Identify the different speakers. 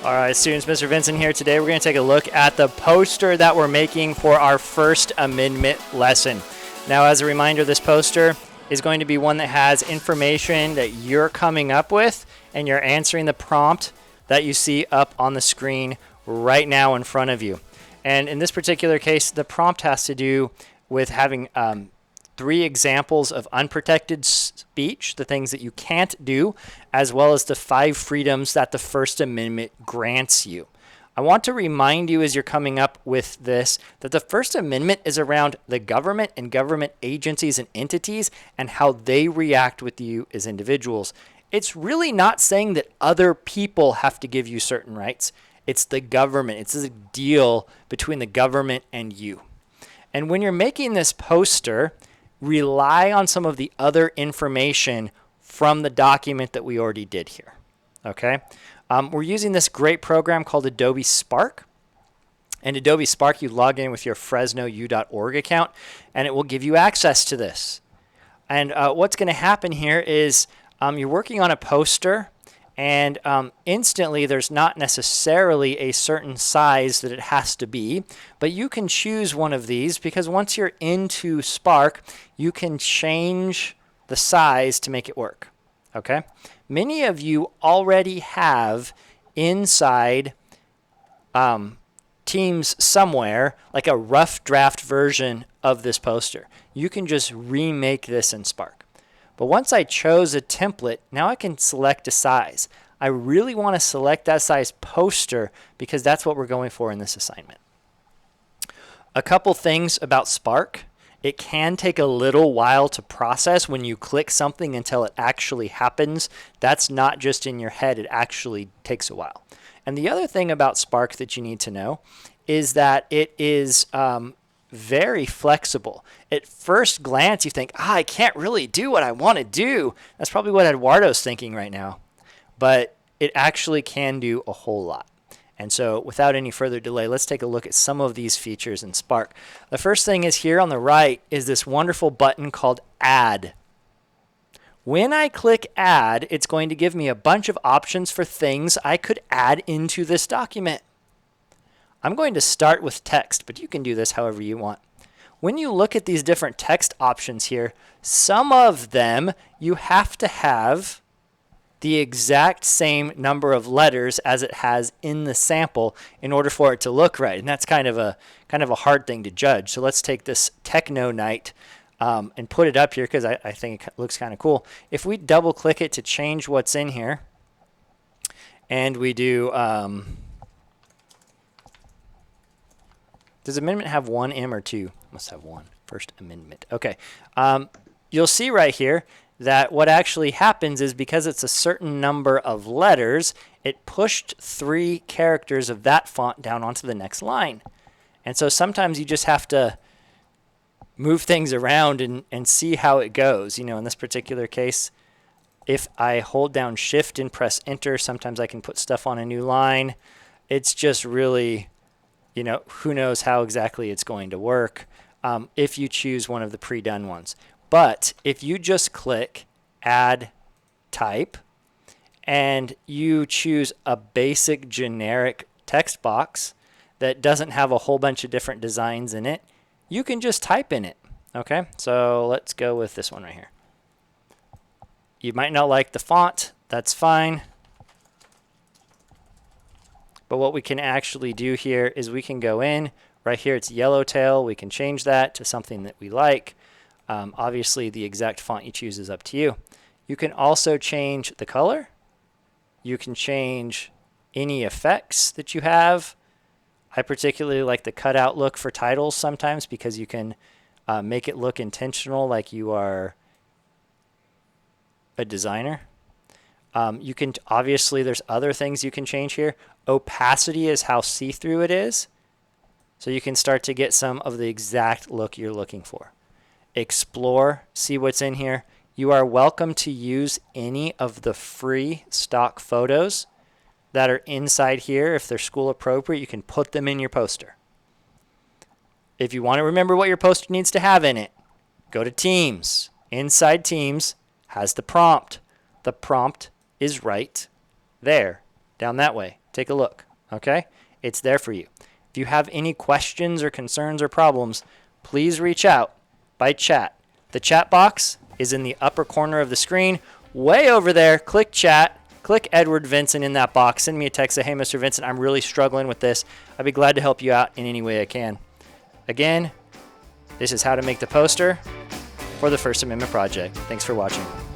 Speaker 1: All right, students, Mr. Vinson here. Today we're going to take a look at the poster that we're making for our First Amendment lesson. Now, as a reminder, this poster is going to be one that has information that you're coming up with, and you're answering the prompt that you see up on the screen right now in front of you. And in this particular case, the prompt has to do with having 3 examples of unprotected speech, the things that you can't do, as well as the 5 freedoms that the First Amendment grants you. I want to remind you as you're coming up with this that the First Amendment is around the government and government agencies and entities and how they react with you as individuals. It's really not saying that other people have to give you certain rights. It's the government. It's a deal between the government and you. And when you're making this poster, rely on some of the other information from the document that we already did here. Okay? We're using this great program called Adobe Spark. And Adobe Spark, you log in with your fresnou.org account, and it will give you access to this. And what's going to happen here is you're working on a poster, and instantly there's not necessarily a certain size that it has to be, but you can choose one of these because once you're into Spark, you can change the size to make it work. Okay? Many of you already have inside Teams somewhere like a rough draft version of this poster. You can just remake this in Spark. But once I chose a template, now I can select a size. I really want to select that size poster because that's what we're going for in this assignment. A couple things about Spark. It can take a little while to process when you click something until it actually happens. That's not just in your head. It actually takes a while. And the other thing about Spark that you need to know is that it is very flexible. At first glance, you think, I can't really do what I want to do. That's probably what Eduardo's thinking right now. But it actually can do a whole lot. And so without any further delay, let's take a look at some of these features in Spark. The first thing is here on the right is this wonderful button called Add. When I click Add, it's going to give me a bunch of options for things I could add into this document. I'm going to start with text, but you can do this however you want. When you look at these different text options here, some of them you have to have the exact same number of letters as it has in the sample in order for it to look right. And that's kind of a hard thing to judge. So let's take this Techno Night and put it up here because I think it looks kind of cool. If we double click it to change what's in here, and we do, does amendment have 1 M or 2? Must have 1. First Amendment. Okay. You'll see right here that what actually happens is because it's a certain number of letters, it pushed 3 characters of that font down onto the next line. And so sometimes you just have to move things around and see how it goes. You know, in this particular case, if I hold down Shift and press Enter, sometimes I can put stuff on a new line. It's just really, you know, who knows how exactly it's going to work if you choose one of the pre-done ones. But if you just click Add Type and you choose a basic generic text box that doesn't have a whole bunch of different designs in it, you can just type in it. Okay, so let's go with this one right here. You might not like the font. That's fine. But what we can actually do here is we can go in. Right here it's Yellowtail. We can change that to something that we like. Obviously, the exact font you choose is up to you. You can also change the color. You can change any effects that you have. I particularly like the cutout look for titles sometimes because you can make it look intentional like you are a designer. You can obviously, there's other things you can change here. Opacity is how see-through it is. So you can start to get some of the exact look you're looking for. Explore, see what's in here. You are welcome to use any of the free stock photos that are inside here. If they're school appropriate, you can put them in your poster. If you want to remember what your poster needs to have in it, go to Teams. Inside Teams has the prompt. The prompt is right there, down that way. take a look, okay? It's there for you. If you have any questions or concerns or problems, please reach out by chat. The chat box is in the upper corner of the screen. Way over there, click chat, click Edward Vinson in that box. Send me a text, say, hey, Mr. Vinson, I'm really struggling with this. I'd be glad to help you out in any way I can. Again, this is how to make the poster for the First Amendment Project. Thanks for watching.